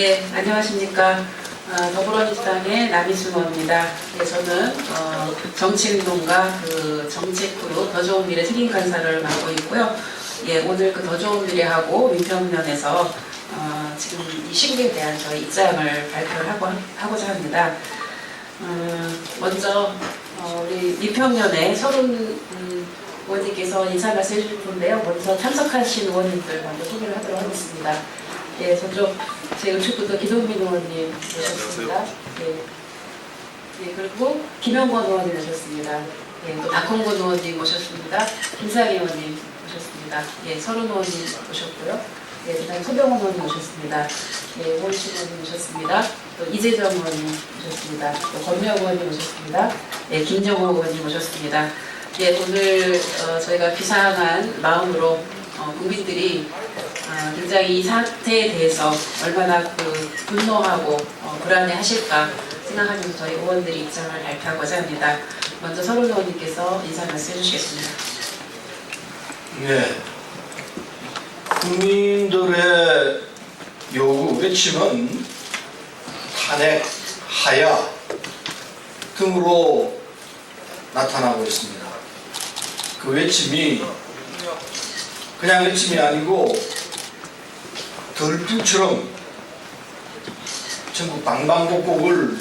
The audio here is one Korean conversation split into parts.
네, 안녕하십니까. 더불어민주당의 남희순 의원입니다. 네, 저는 정치운동가 정책그룹 더 좋은 미래 책임간사를 맡고 있고요. 예, 오늘 그 더 좋은 미래하고 위평면에서 지금 이 시국에 대한 저희 입장을 발표를 하고자 합니다. 먼저 우리 위평면에 서른 의원님께서 인사 말씀 해주실 텐데요. 먼저 참석하신 의원님들 먼저 소개를 하도록 하겠습니다. 예, 저쪽 제 우측부터 기동민 의원님 모셨습니다. 예, 예, 그리고 김영권 의원님 모셨습니다. 예, 또 박홍근 의원님 모셨습니다. 김상희 의원님 모셨습니다. 예, 서른 의원님 모셨고요. 예, 그다음에 소병원 의원님 모셨습니다. 예, 오원식 의원님 모셨습니다. 또 이재정 의원님 모셨습니다. 또 권명 의원님 모셨습니다. 예, 김정호 의원님 모셨습니다. 예, 오늘 저희가 비상한 마음으로 국민들이 굉장히 이 사태에 대해서 얼마나 분노하고 불안해하실까 생각하면서 저희 의원들이 입장을 발표하고자 합니다. 먼저 서른 의원님께서 인사 말씀 해주시겠습니다. 네, 국민들의 요구 외침은 탄핵, 하야 등으로 나타나고 있습니다. 그 외침이 그냥 외침이 아니고 들불처럼 전국 방방곡곡을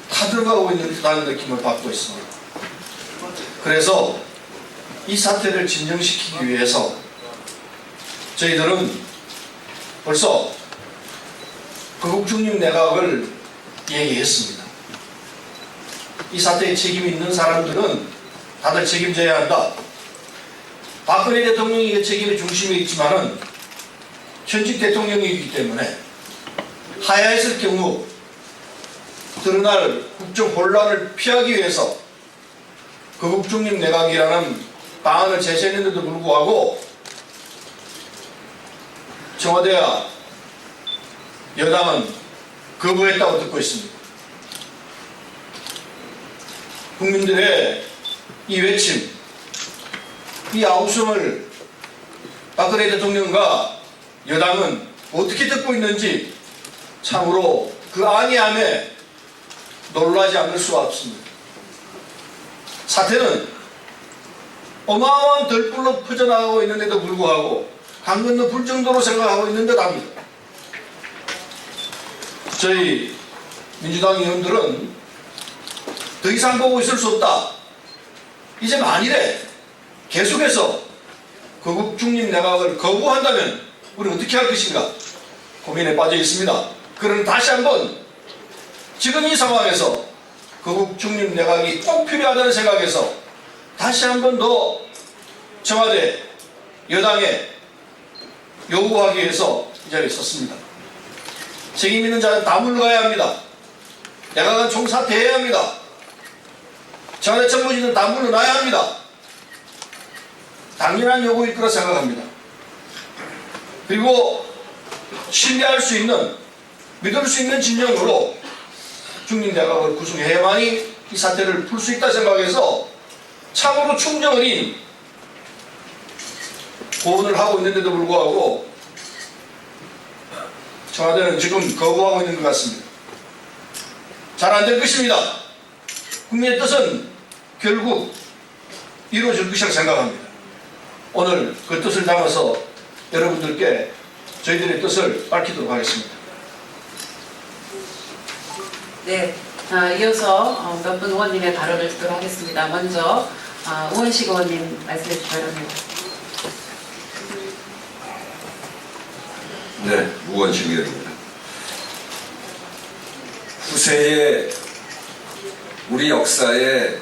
타들어가고 있는 듯한 느낌을 받고 있습니다. 그래서 이 사태를 진정시키기 위해서 저희들은 벌써 거국중립 내각을 얘기했습니다. 이 사태에 책임 있는 사람들은 다들 책임져야 한다. 박근혜 대통령이 그 책임의 중심에 있지만은 현직 대통령이기 때문에 하야했을 경우 드러날 국정 혼란을 피하기 위해서 거국중립 내각이라는 방안을 제시했는데도 불구하고 청와대와 여당은 거부했다고 듣고 있습니다. 국민들의 이 외침, 이 아우성을 박근혜 대통령과 여당은 어떻게 듣고 있는지 참으로 그 안이함에 놀라지 않을 수가 없습니다. 사태는 어마어마한 덜불로 퍼져나가고 있는데도 불구하고 강 건너 불 정도로 생각하고 있는 듯 합니다. 저희 민주당 의원들은 더 이상 보고 있을 수 없다. 이제 만일에 계속해서 거국중립 내각을 거부한다면 우리는 어떻게 할 것인가 고민에 빠져 있습니다. 그러나 다시 한번 지금 이 상황에서 거국중립 내각이 꼭 필요하다는 생각에서 다시 한번 더 청와대 여당에 요구하기 위해서 이 자리에 섰습니다. 책임 있는 자는 다 물러가야 합니다. 내각은 총사퇴해야 합니다. 청와대 정부진은 다 물러나야 합니다. 당연한 요구일 거라 생각합니다. 그리고 신뢰할 수 있는, 믿을 수 있는 진영으로 중립내각을 구성해야만이 이 사태를 풀 수 있다 생각해서 참으로 충정 어린 고언을 하고 있는데도 불구하고 청와대는 지금 거부하고 있는 것 같습니다. 잘 안 될 것입니다. 국민의 뜻은 결국 이루어질 것이라고 생각합니다. 오늘 그 뜻을 담아서 여러분들께 저희들의 뜻을 밝히도록 하겠습니다. 네, 이어서 몇 분 의원님의 발언을 듣도록 하겠습니다. 먼저 오원식 의원님 말씀해 주시기 바랍니다. 네, 우원식 의원입니다. 후세의 우리 역사에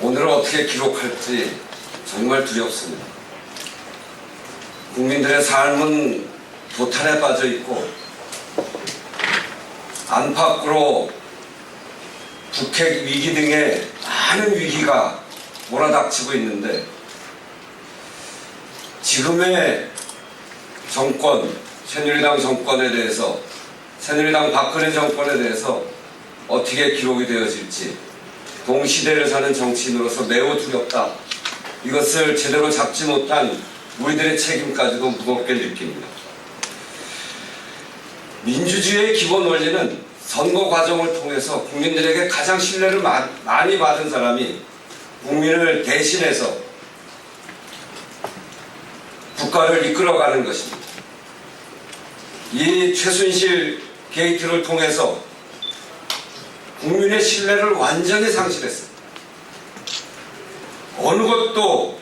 오늘을 어떻게 기록할지 정말 두렵습니다. 국민들의 삶은 도탄에 빠져 있고 안팎으로 북핵 위기 등의 많은 위기가 몰아닥치고 있는데 지금의 정권, 새누리당 정권에 대해서, 새누리당 박근혜 정권에 대해서 어떻게 기록이 되어질지 동시대를 사는 정치인으로서 매우 두렵다. 이것을 제대로 잡지 못한 우리들의 책임까지도 무겁게 느낍니다. 민주주의의 기본 원리는 선거 과정을 통해서 국민들에게 가장 신뢰를 많이 받은 사람이 국민을 대신해서 국가를 이끌어가는 것입니다. 이 최순실 게이트를 통해서 국민의 신뢰를 완전히 상실했습니다. 어느 것도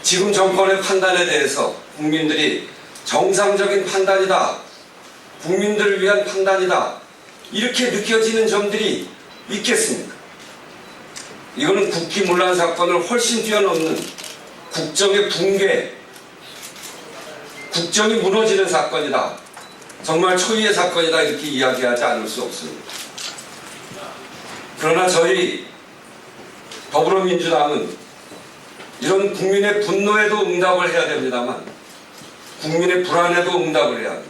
지금 정권의 판단에 대해서 국민들이 정상적인 판단이다, 국민들을 위한 판단이다, 이렇게 느껴지는 점들이 있겠습니까? 이거는 국기문란 사건을 훨씬 뛰어넘는 국정의 붕괴, 국정이 무너지는 사건이다, 정말 초유의 사건이다, 이렇게 이야기하지 않을 수 없습니다. 그러나 저희 더불어민주당은 이런 국민의 분노에도 응답을 해야 됩니다만 국민의 불안에도 응답을 해야 합니다.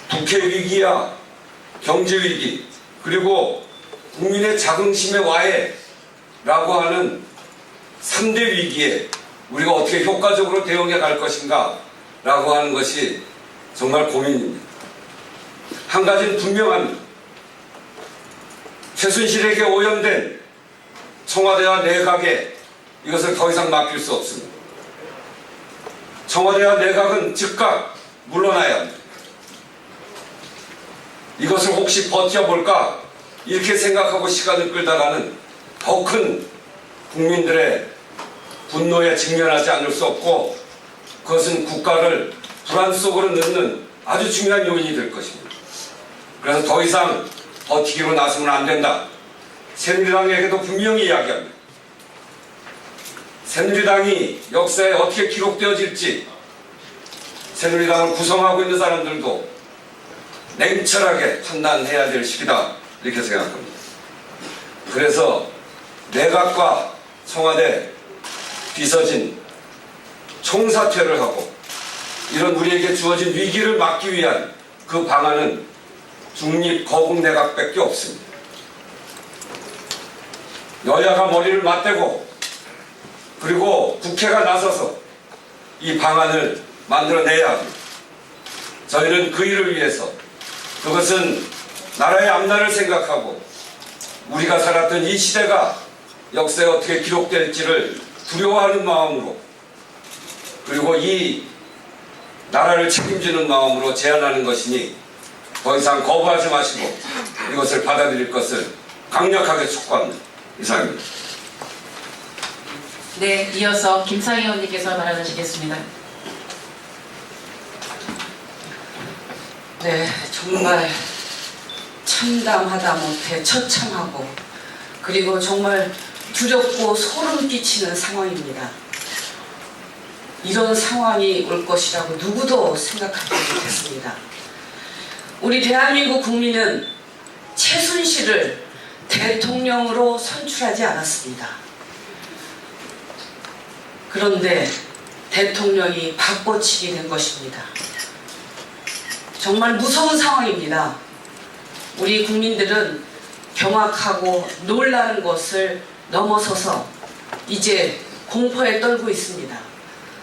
국회 위기야 경제 위기, 그리고 국민의 자긍심의 와해라고 하는 3대 위기에 우리가 어떻게 효과적으로 대응해 갈 것인가 라고 하는 것이 정말 고민입니다. 한 가지는 분명합니다. 최순실에게 오염된 청와대와 내각에 이것을 더 이상 맡길 수 없습니다. 청와대와 내각은 즉각 물러나야 합니다. 이것을 혹시 버텨볼까 이렇게 생각하고 시간을 끌다가는 더 큰 국민들의 분노에 직면하지 않을 수 없고, 그것은 국가를 불안 속으로 넣는 아주 중요한 요인이 될 것입니다. 그래서 더 이상 버티기로 나서면 안 된다. 새누리당에게도 분명히 이야기합니다. 새누리당이 역사에 어떻게 기록되어질지 새누리당을 구성하고 있는 사람들도 냉철하게 판단해야 될 시기다, 이렇게 생각합니다. 그래서 내각과 청와대 비서진 총사퇴를 하고 이런 우리에게 주어진 위기를 막기 위한 그 방안은 중립 거국 내각밖에 없습니다. 여야가 머리를 맞대고 그리고 국회가 나서서 이 방안을 만들어내야 합니다. 저희는 그 일을 위해서, 그것은 나라의 앞날을 생각하고 우리가 살았던 이 시대가 역사에 어떻게 기록될지를 두려워하는 마음으로, 그리고 이 나라를 책임지는 마음으로 제안하는 것이니 더 이상 거부하지 마시고 이것을 받아들일 것을 강력하게 촉구합니다. 이상입니다. 네, 이어서 김상희 의원님께서 말하시겠습니다. 네, 정말 참담하다 못해 처참하고 그리고 정말 두렵고 소름 끼치는 상황입니다. 이런 상황이 올 것이라고 누구도 생각하지 못했습니다. 우리 대한민국 국민은 최순실을 대통령으로 선출하지 않았습니다. 그런데 대통령이 바꿔치기 된 것입니다. 정말 무서운 상황입니다. 우리 국민들은 경악하고 놀라는 것을 넘어서서 이제 공포에 떨고 있습니다.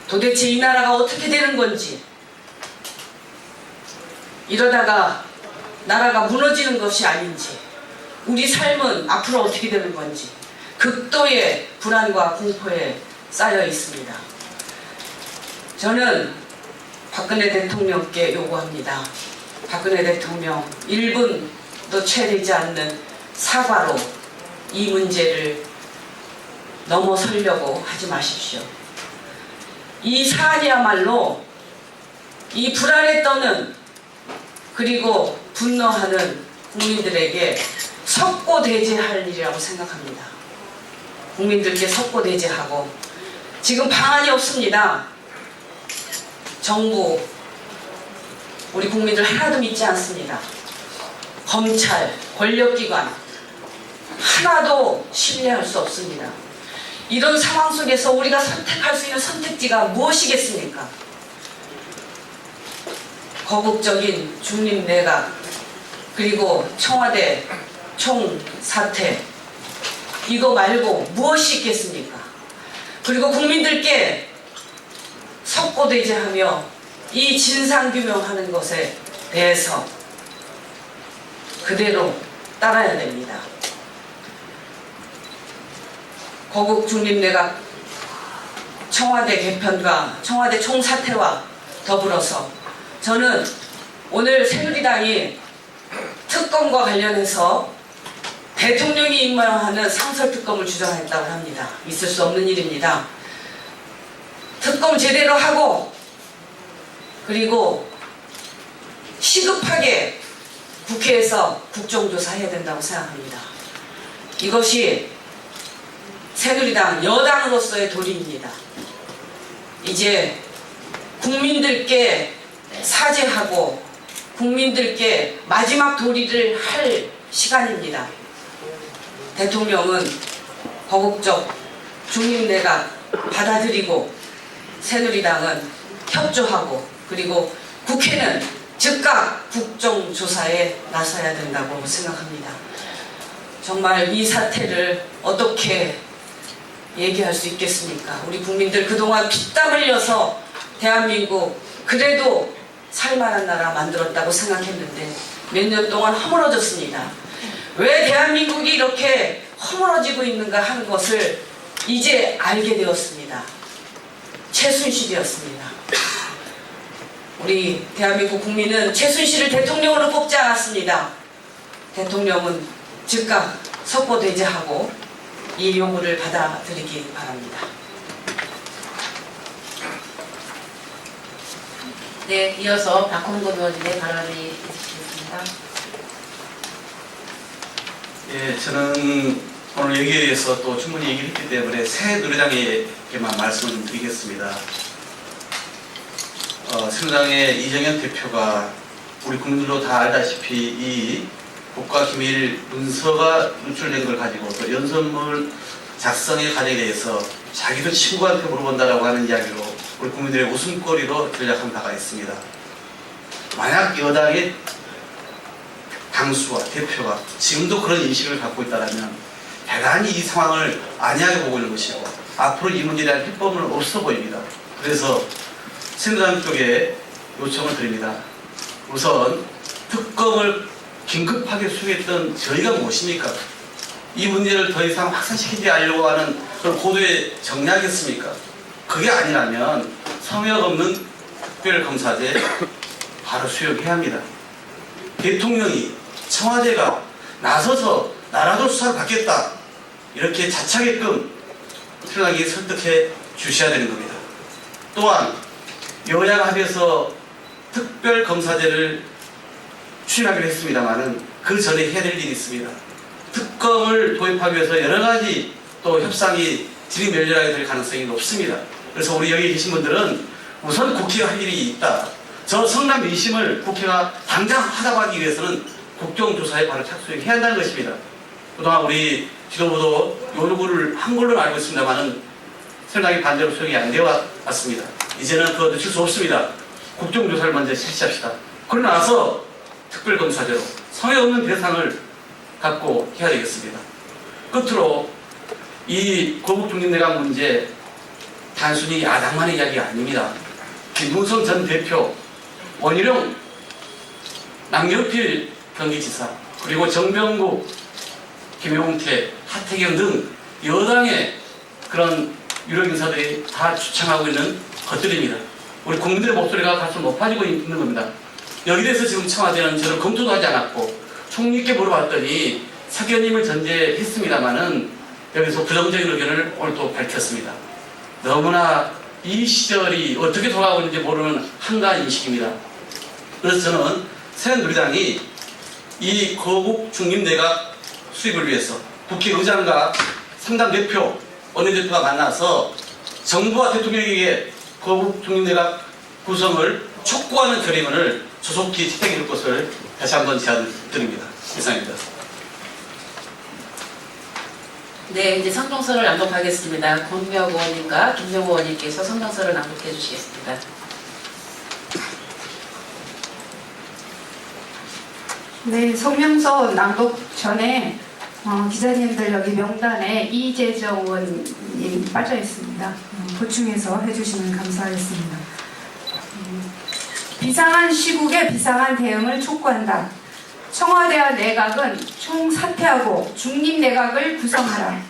도대체 이 나라가 어떻게 되는 건지, 이러다가 나라가 무너지는 것이 아닌지, 우리 삶은 앞으로 어떻게 되는 건지 극도의 불안과 공포에 쌓여 있습니다. 저는 박근혜 대통령께 요구합니다. 박근혜 대통령 1분도 채되지 않는 사과로 이 문제를 넘어서려고 하지 마십시오. 이 사안이야말로 이 불안에 떠는 그리고 분노하는 국민들에게 석고대죄할 일이라고 생각합니다. 국민들께 석고대죄하고, 지금 방안이 없습니다. 정부, 우리 국민들 하나도 믿지 않습니다. 검찰, 권력기관 하나도 신뢰할 수 없습니다. 이런 상황 속에서 우리가 선택할 수 있는 선택지가 무엇이겠습니까? 거국적인 중립내각, 그리고 청와대 총사퇴, 이거 말고 무엇이 있겠습니까? 그리고 국민들께 석고대죄하며 이 진상규명하는 것에 대해서 그대로 따라야 됩니다. 거국 중립내각 청와대 개편과 청와대 총사퇴와 더불어서 저는 오늘 새누리당이 특검과 관련해서 대통령이 임명하는 상설특검을 주장했다고 합니다. 있을 수 없는 일입니다. 특검 제대로 하고 그리고 시급하게 국회에서 국정조사해야 된다고 생각합니다. 이것이 새누리당 여당으로서의 도리입니다. 이제 국민들께 사죄하고 국민들께 마지막 도리를 할 시간입니다. 대통령은 거국적 중립내각 받아들이고 새누리당은 협조하고 그리고 국회는 즉각 국정조사에 나서야 된다고 생각합니다. 정말 이 사태를 어떻게 얘기할 수 있겠습니까? 우리 국민들 그동안 피땀 흘려서 대한민국 그래도 살만한 나라 만들었다고 생각했는데 몇 년 동안 허물어졌습니다. 왜 대한민국이 이렇게 허물어지고 있는가 하는 것을 이제 알게 되었습니다. 최순실이었습니다. 우리 대한민국 국민은 최순실을 대통령으로 뽑지 않았습니다. 대통령은 즉각 석고대죄하고 이 요구를 받아들이기 바랍니다. 네, 이어서 박홍근 의원님의 발언이 있으시겠습니다. 예, 저는 오늘 여기에 대해서 또 충분히 얘기를 했기 때문에 새누리당에게만 말씀을 좀 드리겠습니다. 새누리당의 이정현 대표가 우리 국민들도 다 알다시피 이 국가기밀 문서가 유출된 걸 가지고 또 연설문 작성의 과정에 대해서 자기도 친구한테 물어본다라고 하는 이야기로 우리 국민들의 웃음거리로 전략한 바가 있습니다. 만약 여당의 당수와 대표가 지금도 그런 인식을 갖고 있다면 대단히 이 상황을 안이하게 보고 있는 것이고 앞으로 이 문제에 대한 해법은 없어 보입니다. 그래서 새누리당 쪽에 요청을 드립니다. 우선 특검을 긴급하게 수행했던 저희가 무엇입니까? 이 문제를 더 이상 확산시키지 않으려고 하는 그런 고도의 정략이었습니까? 그게 아니라면 성역 없는 특별검사제 바로 수용해야 합니다. 대통령이 청와대가 나서서 나라도 수사를 받겠다 이렇게 자차게끔 새누리당이 설득해 주셔야 되는 겁니다. 또한 여야 합에서 특별검사제를 추진하기로 했습니다만은 그 전에 해야 될 일이 있습니다. 특검을 도입하기 위해서 여러 가지 또 협상이 들이밀려나게 될 가능성이 높습니다. 그래서 우리 여기 계신 분들은 우선 국회가 할 일이 있다. 저 성남 민심을 국회가 당장 하다고 하기 위해서는 국정조사에 바로 착수해야 한다는 것입니다. 그동안 우리 지도부도 요구를 한 걸로 알고 있습니다만은 새누리당이 반대로 수용이 안 되어 왔습니다. 이제는 그거 늦출 수 없습니다. 국정조사를 먼저 실시합시다. 그러고 나서 특별검사제로 성의 없는 대상을 갖고 해야 되겠습니다. 끝으로 이 거국중립내각 문제 단순히 야당만의 이야기가 아닙니다. 김무성 전 대표, 원희룡, 남경필 경기지사, 그리고 정병국, 김용태, 하태경 등 여당의 그런 유력 인사들이 다 주창하고 있는 것들입니다. 우리 국민들의 목소리가 갈수록 높아지고 있는 겁니다. 여기에 대해서 지금 청와대는 저를 검토도 하지 않았고 총리께 물어봤더니 사견임을 전제했습니다마는 여기서 부정적인 의견을 오늘 또 밝혔습니다. 너무나 이 시절이 어떻게 돌아가고 있는지 모르는 한가한 인식입니다. 그래서 저는 새누리당이 이 거국 중립내각 수립을 위해서 국회의장과 상당 대표, 원내대표가 만나서 정부와 대통령에게 거국 중립내각 구성을 촉구하는 결의문을 조속히 채택해 줄 것을 다시 한번 제안을 드립니다. 이상입니다. 네, 이제 성명서를 낭독하겠습니다. 권미혁 의원님과 김정호 의원님께서 성명서를 낭독해 주시겠습니다. 네, 성명서 낭독 전에 기자님들 여기 명단에 이재정 의원님 빠져 있습니다. 보충해서 해주시면 감사하겠습니다. 비상한 시국에 비상한 대응을 촉구한다. 청와대와 내각은 총사퇴하고 중립내각을 구성하라.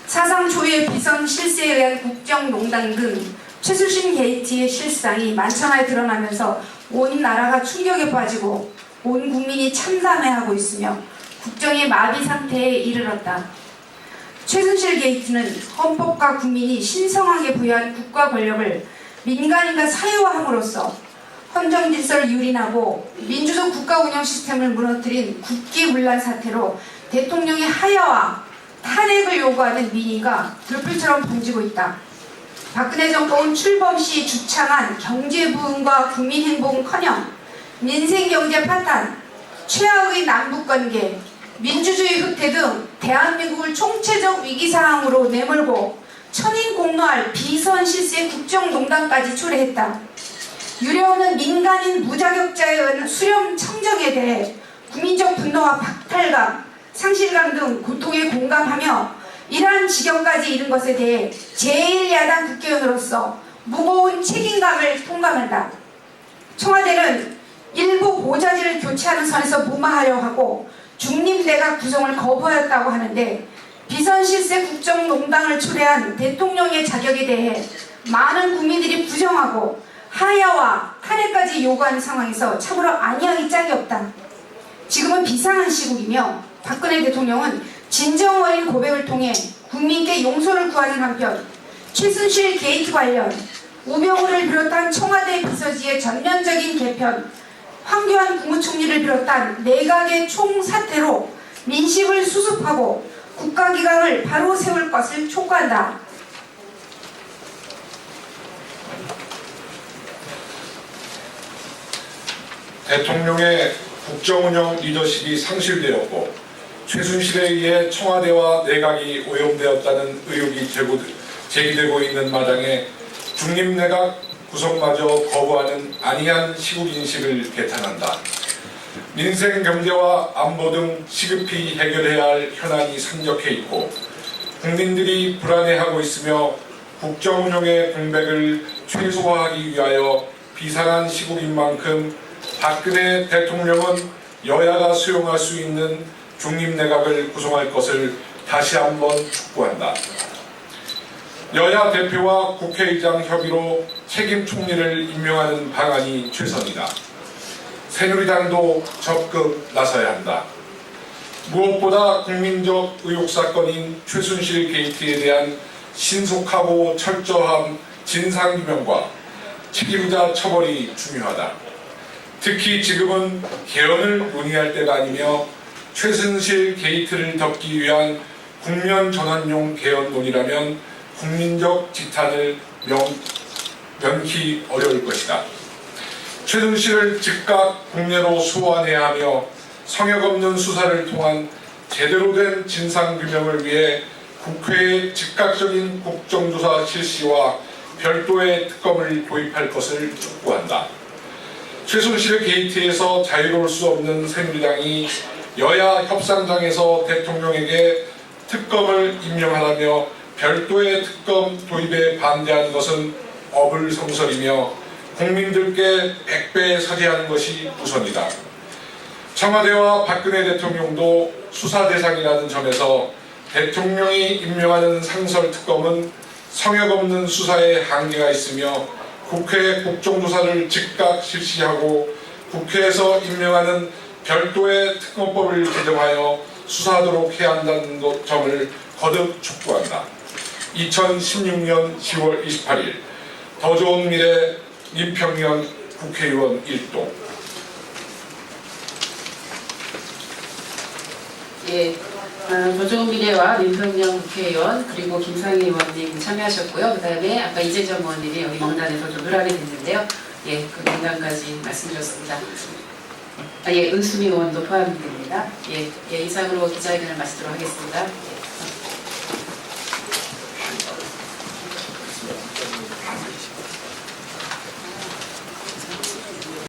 사상 초유의 비선 실세에 의한 국정농단 등 최순실 게이트의 실상이 만천하에 드러나면서 온 나라가 충격에 빠지고 온 국민이 참담해하고 있으며 국정의 마비 상태에 이르렀다. 최순실 게이트는 헌법과 국민이 신성하게 부여한 국가 권력을 민간인과 사유화함으로써 헌정질서를 유린하고 민주적 국가 운영 시스템을 무너뜨린 국기문란 사태로 대통령의 하야와 탄핵을 요구하는 민의가 들불처럼 번지고 있다. 박근혜 정권은 출범 시 주창한 경제부흥과 국민행복은커녕 민생경제 파탄, 최악의 남북관계, 민주주의 흑퇴 등 대한민국을 총체적 위기상황으로 내몰고 천인공노할 비선실세 국정농단까지 초래했다. 유례없는 민간인 무자격자에 의한 수렴 청정에 대해 국민적 분노와 박탈감, 상실감 등 고통에 공감하며 이러한 지경까지 이른 것에 대해 제1야당 국회의원으로서 무거운 책임감을 통감한다. 청와대는 일부 보좌진을 교체하는 선에서 무마하려 하고 중립내각 구성을 거부하였다고 하는데 비선실세 국정농단을 초래한 대통령의 자격에 대해 많은 국민들이 부정하고 하야와 탄핵까지 요구하는 상황에서 참으로 아니하기 짝이 없다. 지금은 비상한 시국이며 박근혜 대통령은 진정 어린 고백을 통해 국민께 용서를 구하는 한편 최순실 게이트 관련 우병우를 비롯한 청와대 비서지의 전면적인 개편, 황교안 국무총리를 비롯한 내각의 총사퇴로 민심을 수습하고 국가기강을 바로 세울 것을 촉구한다. 대통령의 국정운영 리더십이 상실되었고 최순실에 의해 청와대와 내각이 오염되었다는 의혹이 제기되고 있는 마당에 중립내각 구성마저 거부하는 안이한 시국인식을 개탄한다. 민생, 경제와 안보 등 시급히 해결해야 할 현안이 산적해 있고 국민들이 불안해하고 있으며 국정운영의 공백을 최소화하기 위하여 비상한 시국인 만큼 박근혜 대통령은 여야가 수용할 수 있는 중립내각을 구성할 것을 다시 한번 촉구한다. 여야 대표와 국회의장 협의로 책임 총리를 임명하는 방안이 최선이다. 새누리당도 적극 나서야 한다. 무엇보다 국민적 의혹 사건인 최순실 게이트에 대한 신속하고 철저한 진상규명과 책임자 처벌이 중요하다. 특히 지금은 개헌을 논의할 때가 아니며 최순실 게이트를 덮기 위한 국면 전환용 개헌 논의라면 국민적 지탄을 면키 어려울 것이다. 최순실을 즉각 국내로 소환해야 하며 성역 없는 수사를 통한 제대로 된 진상규명을 위해 국회의 즉각적인 국정조사 실시와 별도의 특검을 도입할 것을 촉구한다. 최순실 게이트에서 자유로울 수 없는 새누리당이 여야 협상장에서 대통령에게 특검을 임명하라며 별도의 특검 도입에 반대하는 것은 어불성설이며 국민들께 100배 서리하는 것이 우선이다. 청와대와 박근혜 대통령도 수사 대상이라는 점에서 대통령이 임명하는 상설특검은 성역 없는 수사에 한계가 있으며 국회 국정조사를 즉각 실시하고 국회에서 임명하는 별도의 특검법을 제정하여 수사하도록 해야 한다는 점을 거듭 촉구한다. 2016년 10월 28일 더 좋은 미래 민평년 국회의원 1동. 예, 더 좋은 미래와 민평년 국회의원 그리고 김상희 의원님 참여하셨고요. 그 다음에 아까 이재정 의원님이 여기 명단에서 좀 누락이 됐는데요. 예, 그 명단까지 말씀드렸습니다. 예, 은수미 의원도 포함됩니다. 예, 이상으로 기자회견을 마치도록 하겠습니다.